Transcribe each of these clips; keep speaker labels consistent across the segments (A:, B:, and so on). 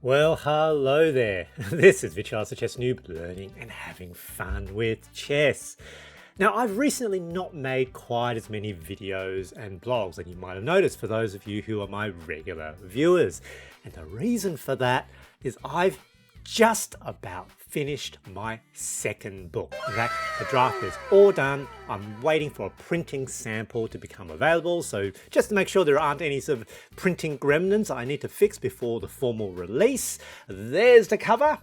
A: Well, hello there. This is Vichar, the Chess Noob, learning and having fun with chess. Now, I've recently not made quite as many videos and blogs, and you might have noticed for those of you who are my regular viewers. And the reason for that is I've just about finished my second book. In fact, the draft is all done. I'm waiting for a printing sample to become available. So just to make sure there aren't any sort of printing gremlins I need to fix before the formal release. There's the cover.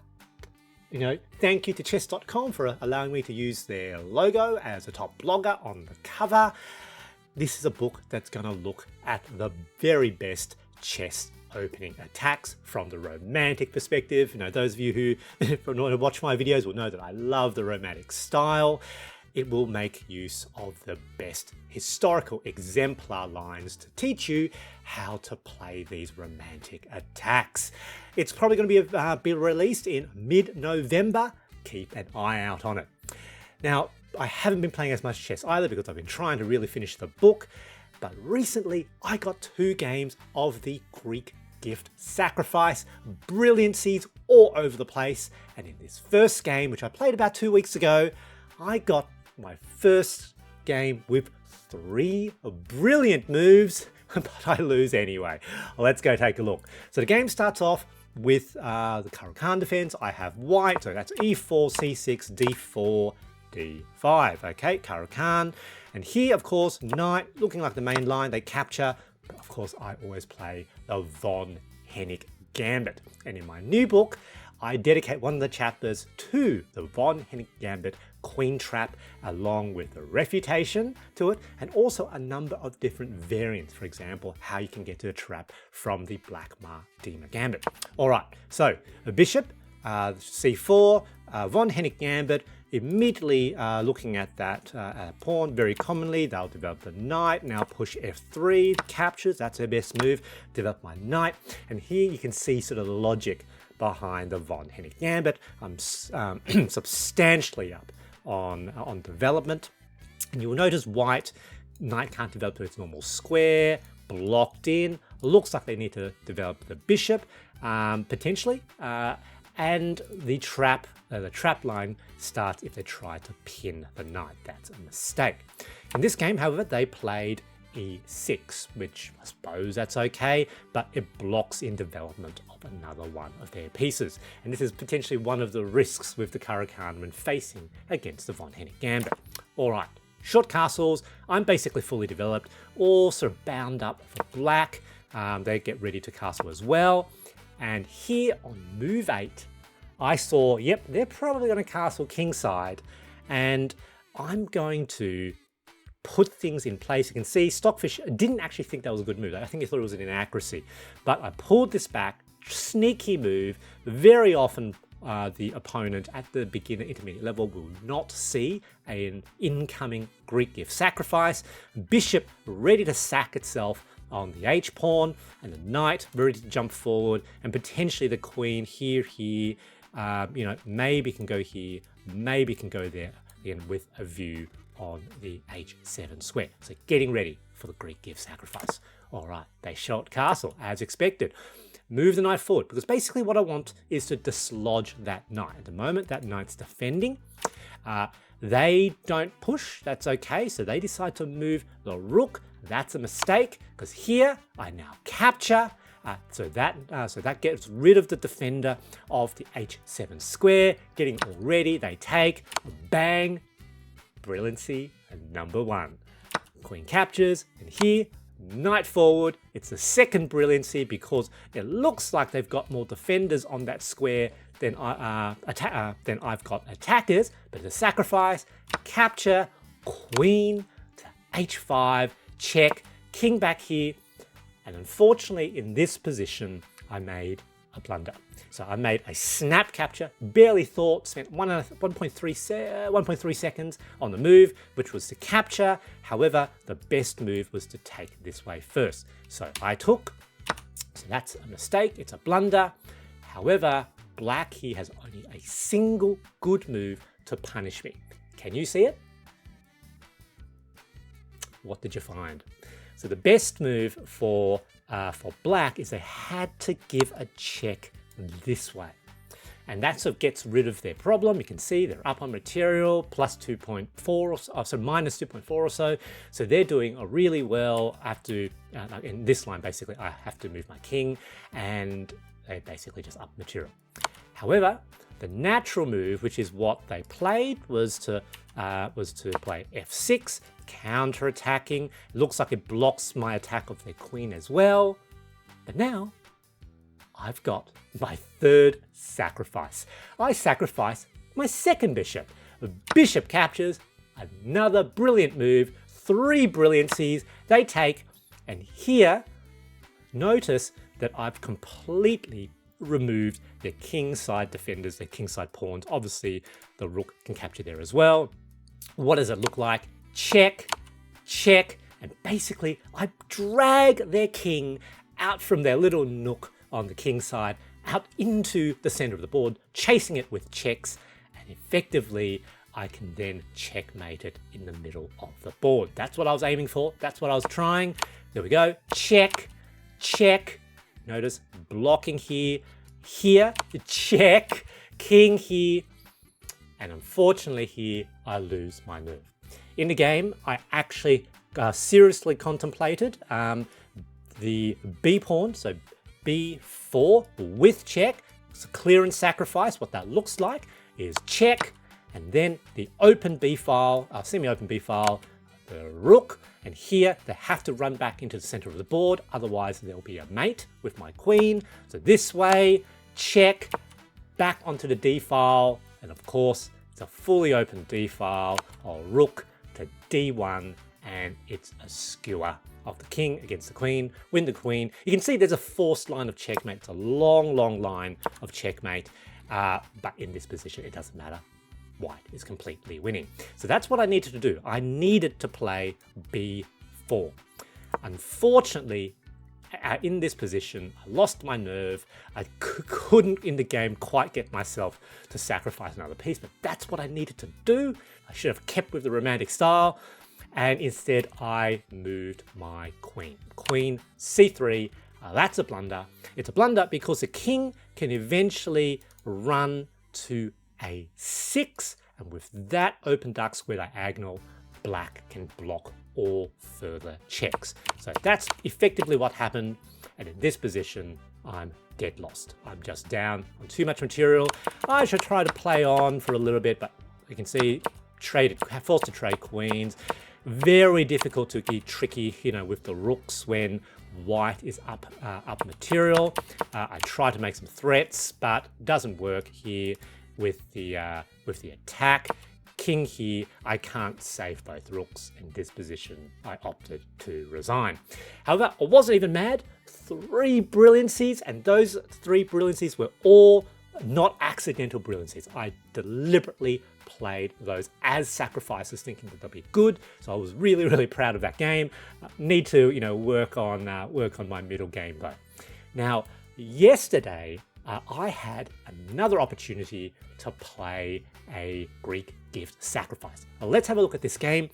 A: Thank you to chess.com for allowing me to use their logo as a top blogger on the cover. This is a book that's going to look at the very best chess opening attacks from the romantic perspective. Those of you who watch my videos will know that I love the romantic style. It will make use of the best historical exemplar lines to teach you how to play these romantic attacks. It's probably going to be released in mid-November. Keep an eye out on it. Now, I haven't been playing as much chess either because I've been trying to really finish the book, but recently I got 2 games of the Greek gift sacrifice, brilliancies all over the place. And in this first game, which I played about 2 weeks ago, I got my first game with 3 brilliant moves, but I lose anyway. Let's go take a look. So the game starts off with the caro-kann defense. I have white, so that's e4, c6, d4, d5. Okay, caro-kann. And here, of course, knight, looking like the main line, they capture. But of course, I always play the von Hennig Gambit. And in my new book, I dedicate one of the chapters to the von Hennig Gambit queen trap, along with the refutation to it, and also a number of different variants. For example, how you can get to the trap from the Black Dima Gambit. All right, so a bishop, c4, von Hennig Gambit. Immediately looking at that pawn, very commonly they'll develop the knight. Now push f3, captures, that's their best move. Develop my knight, and here you can see sort of the logic behind the von Hennig Gambit. I'm substantially up on development, and you will notice white knight can't develop to its normal square, blocked in. Looks like they need to develop the bishop potentially. And the trap line starts if they try to pin the knight. That's a mistake. In this game, however, they played e6, which I suppose that's okay, but it blocks in development of another one of their pieces. And this is potentially one of the risks with the caro-kann when facing against the von Hennig Gambit. All right, short castles. I'm basically fully developed, all sort of bound up for black. They get ready to castle as well. And here on move 8, I saw, yep, they're probably going to castle kingside. And I'm going to put things in place. You can see Stockfish didn't actually think that was a good move. I think he thought it was an inaccuracy. But I pulled this back, sneaky move. Very often the opponent at the beginner intermediate level will not see an incoming Greek gift sacrifice. Bishop ready to sack itself on the h-pawn, and the knight ready to jump forward, and potentially the queen here, maybe can go here, maybe can go there, again with a view on the h7 square. So getting ready for the Greek gift sacrifice. All right, they shot castle as expected. Move the knight forward, because basically what I want is to dislodge that knight. At the moment, that knight's defending. They don't push, that's okay, so they decide to move the rook. That's a mistake, because here I now capture, so that gets rid of the defender of the h7 square. Getting all ready, they take, bang, brilliancy number 1. Queen captures, and here, knight forward. It's the second brilliancy because it looks like they've got more defenders on that square than I've got attackers, but the sacrifice, capture, queen to h5, check, king back here, and unfortunately in this position I made a blunder. So I made a snap capture, barely thought, spent 1.3 seconds on the move, which was to capture. However, the best move was to take this way first. So I took, so that's a mistake, it's a blunder. However, black here has only a single good move to punish me. Can you see it? What did you find? So the best move for black is they had to give a check this way. And that sort of gets rid of their problem. You can see they're up on material, plus 2.4 or so, so minus 2.4 or so. So they're doing really well. I have to, in this line, basically, I have to move my king, and they basically just up material. However, the natural move, which is what they played, was to play f6, counter-attacking. Looks like it blocks my attack of their queen as well. But now, I've got my third sacrifice. I sacrifice my second bishop. The bishop captures, another brilliant move, 3 brilliancies they take, and here, notice that I've completely removed their kingside defenders, their kingside pawns. Obviously, the rook can capture there as well. What does it look like? Check, check, and basically I drag their king out from their little nook on the king side, out into the center of the board, chasing it with checks, and effectively I can then checkmate it in the middle of the board. That's what I was aiming for. That's what I was trying. There we go. Check, check. Notice blocking here, here, check, king here, and unfortunately here I lose my move. In the game, I actually seriously contemplated the b pawn, so b4 with check. So clear and sacrifice. What that looks like is check, and then the open b file, semi-open b file, the rook, and here they have to run back into the center of the board, otherwise there'll be a mate with my queen. So this way, check, back onto the d file, and of course it's a fully open d file, or rook to d1, and it's a skewer of the king against the queen, win the queen. You can see there's a forced line of checkmate. It's a long, long line of checkmate, but in this position, it doesn't matter. White is completely winning. So that's what I needed to do. I needed to play b4. Unfortunately, in this position, I lost my nerve. I couldn't in the game quite get myself to sacrifice another piece, but that's what I needed to do. I should have kept with the romantic style, and instead I moved my queen. Queen c3, that's a blunder. It's a blunder because the king can eventually run to a6, and with that open dark square diagonal, black can block all further checks. So that's effectively what happened, and in this position, I'm dead lost. I'm just down on too much material. I should try to play on for a little bit, but you can see, forced to trade queens. Very difficult to be tricky, with the rooks when white is up material. I try to make some threats, but doesn't work here with the attack. King here, I can't save both rooks. In this position, I opted to resign. However, I wasn't even mad. 3 brilliancies, and those 3 brilliancies were all not accidental brilliancies. I deliberately played those as sacrifices, thinking that they'll be good. So I was really, really proud of that game. Need to, work on my middle game though. Now, yesterday, I had another opportunity to play a Greek gift sacrifice. Now, let's have a look at this game.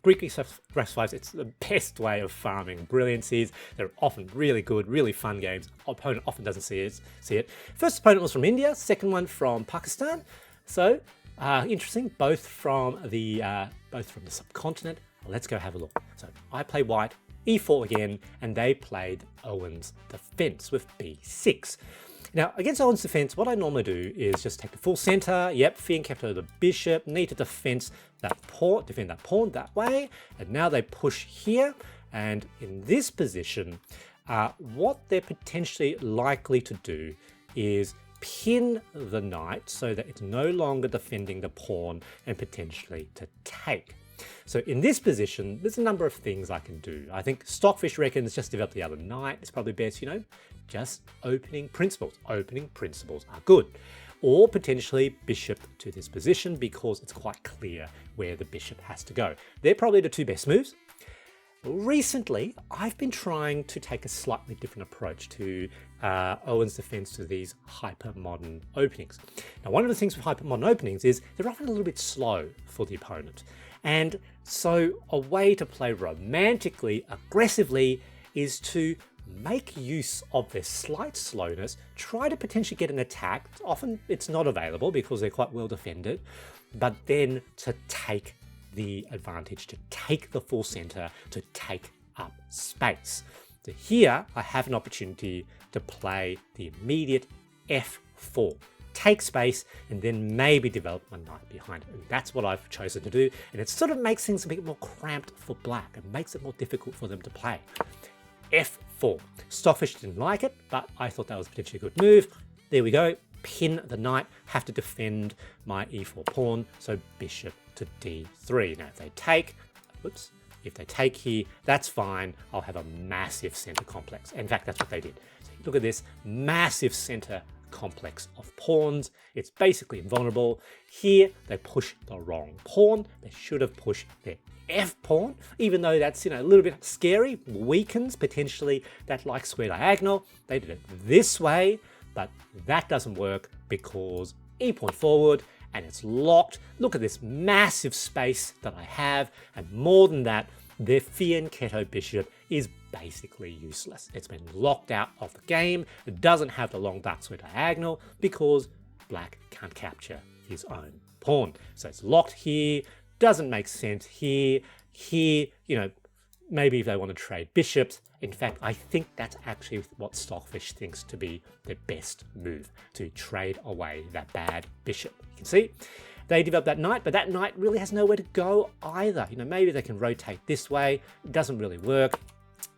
A: Greek gift sacrifice, it's the best way of farming brilliancies. They're often really good, really fun games. Opponent often doesn't see it. First opponent was from India, second one from Pakistan. So interesting, both from the subcontinent. Let's go have a look. So I play white, e4 again, and they played Owen's defense with b6. Now, against Owen's defense, what I normally do is just take the full center. Yep, Fiend kept over the bishop. Need to defend that pawn that way. And now they push here. And in this position, what they're potentially likely to do is pin the knight so that it's no longer defending the pawn and potentially to take. So in this position, there's a number of things I can do. I think Stockfish reckons just develop the other knight. It's probably best, just opening principles. Opening principles are good. Or potentially bishop to this position because it's quite clear where the bishop has to go. They're probably the 2 best moves. Recently, I've been trying to take a slightly different approach to Owen's defense to these hyper-modern openings. Now, one of the things with hyper-modern openings is they're often a little bit slow for the opponent. And so a way to play romantically, aggressively, is to make use of their slight slowness, try to potentially get an attack. Often it's not available because they're quite well defended, but then to take the advantage, to take the full center, to take up space. So here I have an opportunity to play the immediate F4. Take space and then maybe develop my knight behind it. And that's what I've chosen to do. And it sort of makes things a bit more cramped for black. It makes it more difficult for them to play. F4. Stockfish didn't like it, but I thought that was potentially a good move. There we go. Pin the knight, have to defend my e4 pawn. So bishop to d3. Now if they take, whoops, if they take here, that's fine. I'll have a massive center complex. In fact, that's what they did. So look at this massive center complex of pawns. It's basically invulnerable. Here they push the wrong pawn. They should have pushed their F pawn, even though that's, a little bit scary, weakens potentially that like square diagonal. They did it this way, but that doesn't work because E pawn forward and it's locked. Look at this massive space that I have, and more than that, their fianchetto bishop is basically useless. It's been locked out of the game. It doesn't have the long dark square diagonal because black can't capture his own pawn. So it's locked here, doesn't make sense here. Here, maybe if they want to trade bishops. In fact, I think that's actually what Stockfish thinks to be the best move, to trade away that bad bishop. You can see they develop that knight, but that knight really has nowhere to go either. Maybe they can rotate this way. It doesn't really work.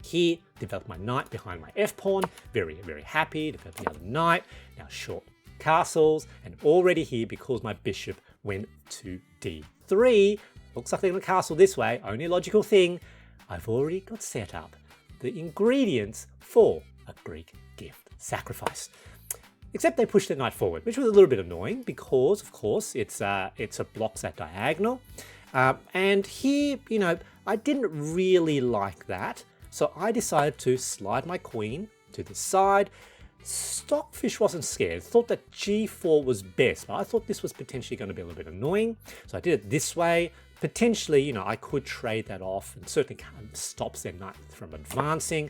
A: Here, develop my knight behind my F pawn. Very, very happy. Develop the other knight. Now short castles, and already here, because my bishop went to d3, looks like they're going to castle this way. Only logical thing, I've already got set up the ingredients for a Greek gift sacrifice. Except they pushed the knight forward, which was a little bit annoying because, of course, it's a blocks that diagonal. And here, I didn't really like that. So I decided to slide my queen to the side. Stockfish wasn't scared, thought that g4 was best, but I thought this was potentially going to be a little bit annoying. So I did it this way. Potentially, I could trade that off, and certainly kind of stops their knight from advancing.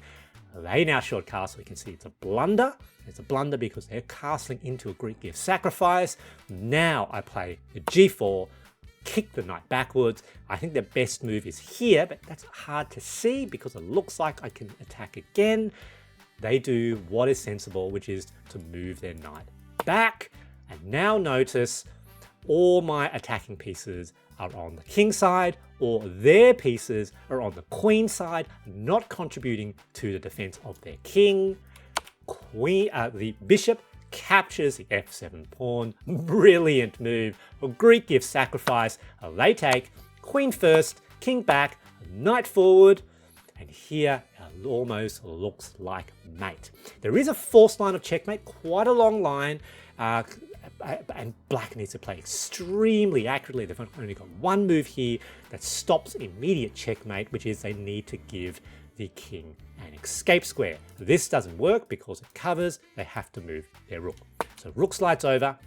A: They now short castle. You can see it's a blunder. It's a blunder because they're castling into a Greek gift sacrifice. Now I play the g4, kick the knight backwards. I think the best move is here, but that's hard to see because it looks like I can attack again. They do what is sensible, which is to move their knight back. And now notice all my attacking pieces are on the king side, or their pieces are on the queen side, not contributing to the defense of their king. The bishop captures the f7 pawn. Brilliant move. A Greek gift sacrifice. They take queen first, king back, knight forward, and here it almost looks like mate. There is a forced line of checkmate, quite a long line, and black needs to play extremely accurately. They've only got one move here that stops immediate checkmate, which is they need to give the king an escape square. This doesn't work because it covers. They have to move their rook. So rook slides over.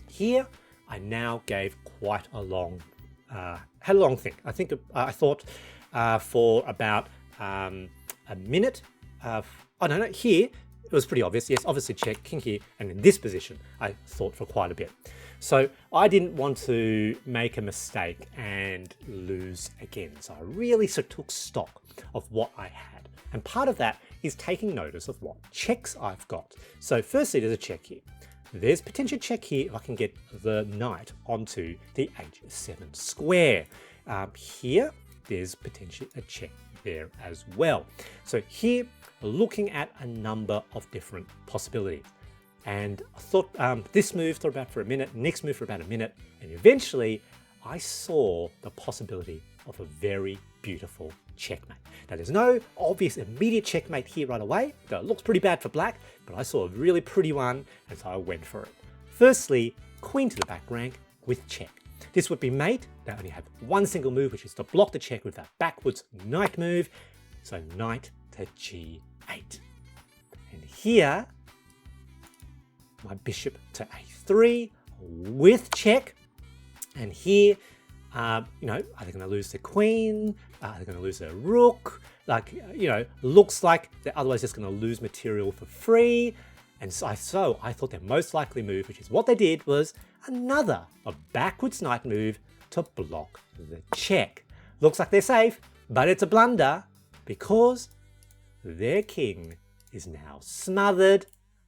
A: Here, I now gave quite a long, had a long think. I think I thought for about a minute. Oh no, here it was pretty obvious. Yes, obviously check, king here, and in this position, I thought for quite a bit. So I didn't want to make a mistake and lose again. So I really sort of took stock of what I had. And part of that is taking notice of what checks I've got. So firstly, there's a check here. There's potential check here if I can get the knight onto the h7 square. Here, there's potentially a check there as well. So here, looking at a number of different possibilities. And I thought this move thought about for a minute, next move for about a minute, and eventually I saw the possibility of a very beautiful checkmate. Now there's no obvious immediate checkmate here right away, though it looks pretty bad for black, but I saw a really pretty one, and so I went for it. Firstly, queen to the back rank with check. This would be mate. They only have one single move, which is to block the check with that backwards knight move. So knight to g8. And here, my bishop to a3 with check. And here, are they going to lose the queen? Are they going to lose their rook? like, you know, looks like they're otherwise just going to lose material for free. And so I thought their most likely move, which is what they did, was a backwards knight move to block the check. Looks like they're safe, but it's a blunder because their king is now smothered.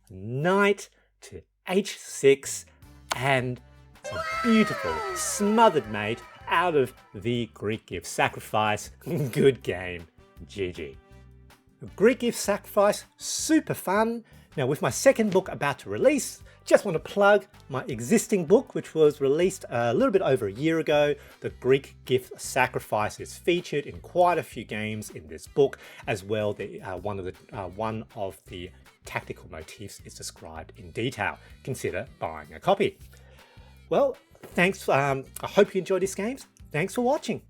A: Knight to h6 and some beautiful smothered mate out of the Greek gift sacrifice. Good game. GG. Greek gift sacrifice, super fun. Now with my second book about to release, just want to plug my existing book, which was released a little bit over a year ago. The Greek gift sacrifice is featured in quite a few games in this book, as well. One of the tactical motifs is described in detail. Consider buying a copy. Well, thanks. I hope you enjoyed these games. Thanks for watching.